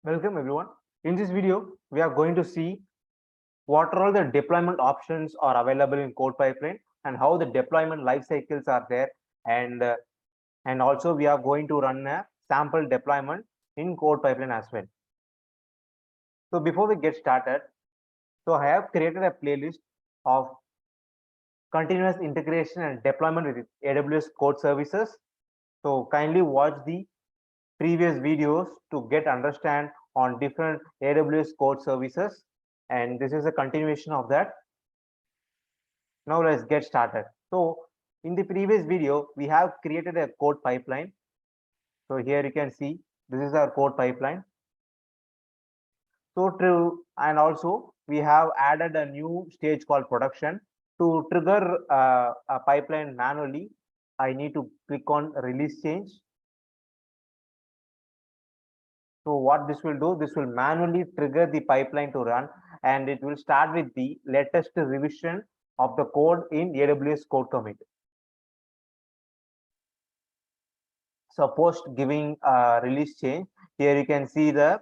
Welcome everyone. In this video, we are going to see what are all the deployment options are available in code pipeline and how the deployment life cycles are there, and also we are going to run a sample deployment in code pipeline as well. So before we get started, so I have created a playlist of continuous integration and deployment with AWS code services. So kindly watch the previous videos to get understand on different AWS code services, and this is a continuation of that. Now let's get started. So in the previous video, we have created a code pipeline. So here you can see this is our code pipeline. So true, and also we have added a new stage called production. To trigger a pipeline manually, I need to click on release change. So what this will do, this will manually trigger the pipeline to run, and it will start with the latest revision of the code in AWS code commit. So post giving release change, here you can see the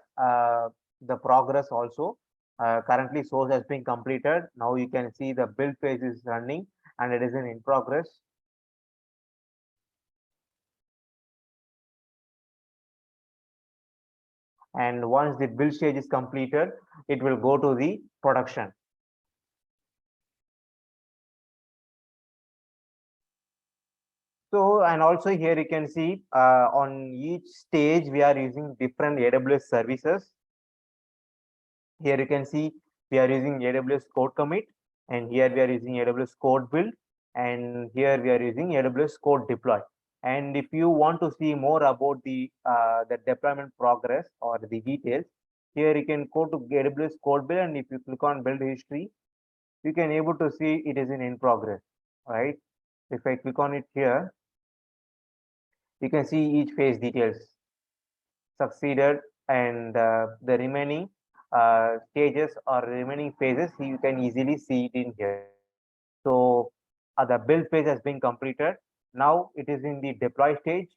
progress also. Currently source has been completed. Now you can see the build phase is running and it is in progress. And once the build stage is completed, it will go to the production. So, and also here you can see on each stage we are using different AWS services. Here you can see we are using AWS code commit, and here we are using AWS code build, and here we are using AWS code deploy. And if you want to see more about the deployment progress or the details, here you can go to AWS code build, and if you click on build history, you can able to see it is in progress, right? If I click on it here, you can see each phase details succeeded, and the remaining stages or remaining phases you can easily see it in here. So the build phase has been completed. Now it is in the deploy stage.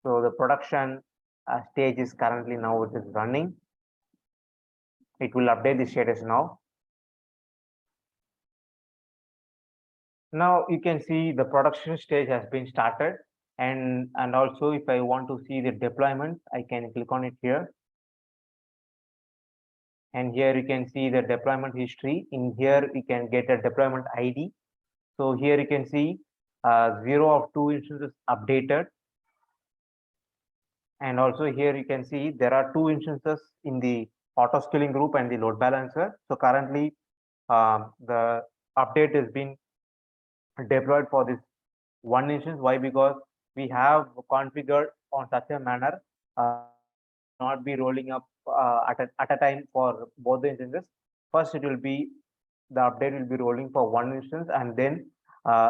So the production stage is currently now it is running. It will update the status now. Now you can see the production stage has been started, and also if I want to see the deployment, I can click on it here. And here you can see the deployment history. In here you can get a deployment ID. So here you can see 0 of 2 instances updated, and also here you can see there are 2 instances in the auto scaling group and the load balancer. So currently the update has been deployed for this one instance. Why? Because we have configured on such a manner not be rolling up at a time for both the instances. First, it will be the update will be rolling for one instance, and then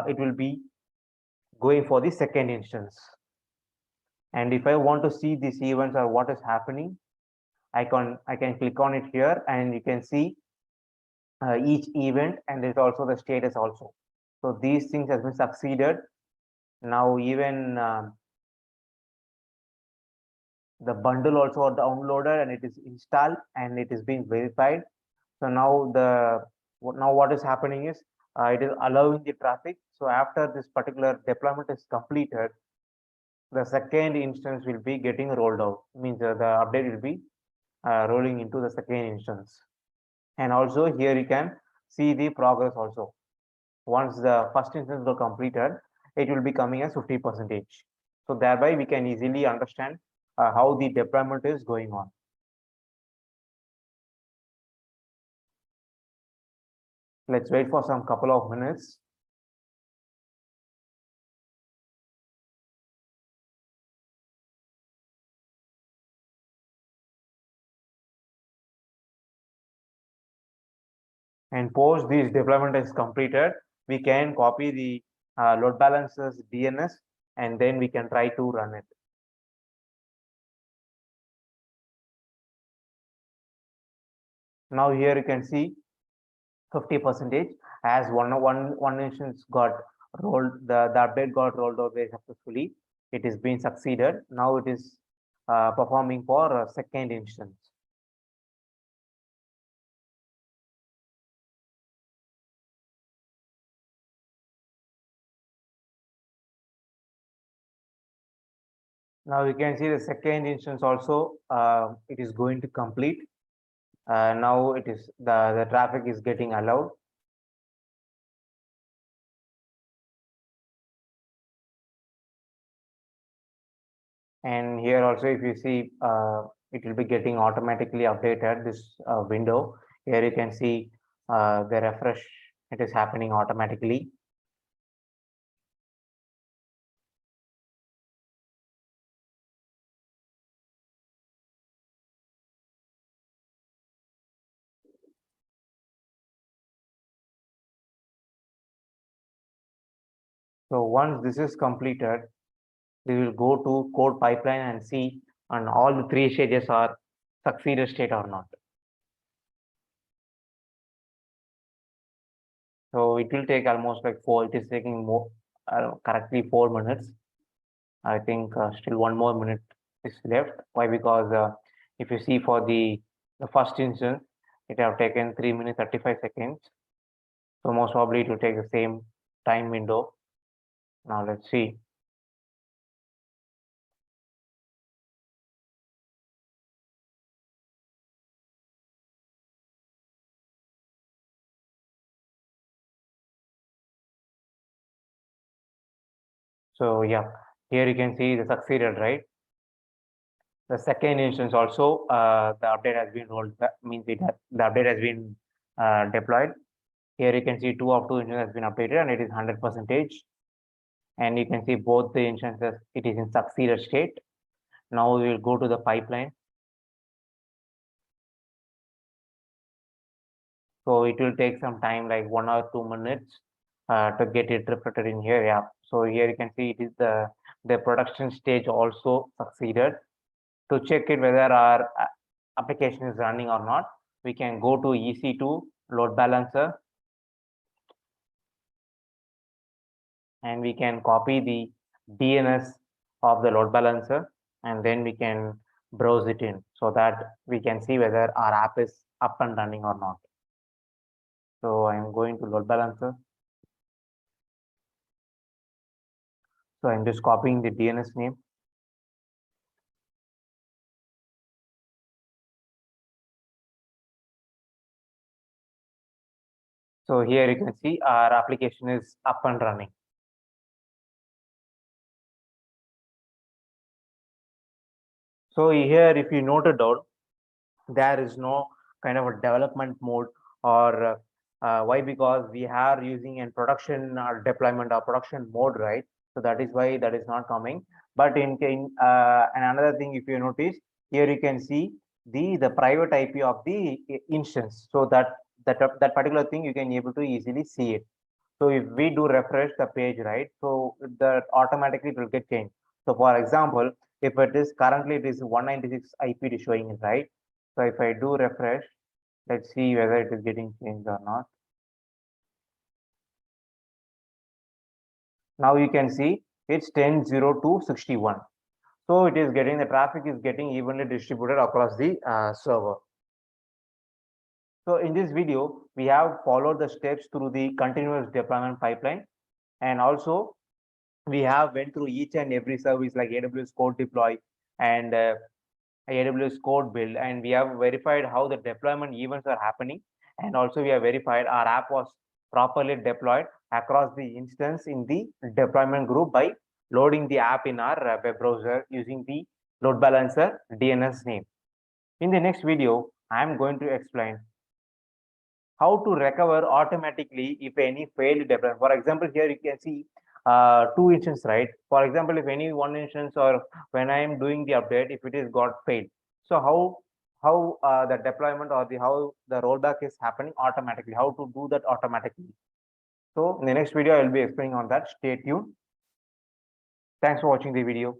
it will be going for the second instance. And if I want to see these events or what is happening, I can click on it here, and you can see each event, and there's also the status also. So these things has been succeeded. Now even the bundle also are downloaded and it is installed and it is being verified. So now what is happening is it is allowing the traffic. So after this particular deployment is completed, the second instance will be getting rolled out. Means the update will be rolling into the second instance. And also here you can see the progress also. Once the first instance is completed, it will be coming as 50%. So thereby we can easily understand how the deployment is going on. Let's wait for some couple of minutes. And post this deployment is completed, we can copy the load balancers DNS, and then we can try to run it. Now here you can see 50% as one instance got rolled, the update got rolled out very successfully. it is being succeeded. Now it is performing for a second instance. Now you can see the second instance also, it is going to complete. Now it is the traffic is getting allowed. And here also, if you see, it will be getting automatically updated, this window. Here you can see the refresh, it is happening automatically. So once this is completed, we will go to code pipeline and see and all the three stages are succeeded state or not. So it will take almost like it is taking more correctly 4 minutes. I think still 1 more minute is left. Why? Because if you see for the first instance, it have taken 3 minutes 35 seconds. So most probably it will take the same time window. Now let's see. So yeah, here you can see the succeeded, right? The second instance also, the update has been rolled back, means the update has been deployed. Here you can see 2 of 2 instances has been updated and it is 100%. And you can see both the instances, it is in succeeded state. Now we will go to the pipeline. So it will take some time, like 1 or 2 minutes to get it reflected in here. Yeah. So here you can see it is the production stage also succeeded. To check it whether our application is running or not, we can go to EC2 load balancer and we can copy the DNS of the load balancer and then we can browse it in so that we can see whether our app is up and running or not. So I'm going to load balancer. So I'm just copying the DNS name. So here you can see our application is up and running. So here, if you noted out, there is no kind of a development mode or why? Because we are using in production deployment or production mode, right? So that is why that is not coming. But and another thing, if you notice here, you can see the private IP of the instance. So that particular thing you can able to easily see it. So if we do refresh the page, right, so that automatically it will get changed. So for example, if it is currently it is 196 IP is showing it, right? So if I do refresh, let's see whether it is getting changed or not. Now you can see it's 10.02.61. So it is getting, the traffic is getting evenly distributed across the server. So in this video, we have followed the steps through the continuous deployment pipeline, and also we have went through each and every service like AWS code deploy and AWS code build, and we have verified how the deployment events are happening, and also we have verified our app was properly deployed across the instance in the deployment group by loading the app in our web browser using the load balancer DNS name. In the next video, I am going to explain how to recover automatically if any failed deployment. For example, here you can see 2 instances, right? For example, if any one instance or when I am doing the update, if it is got failed, so how the deployment or how the rollback is happening automatically, how to do that automatically. So in the next video, I will be explaining on that. Stay tuned. Thanks for watching the video.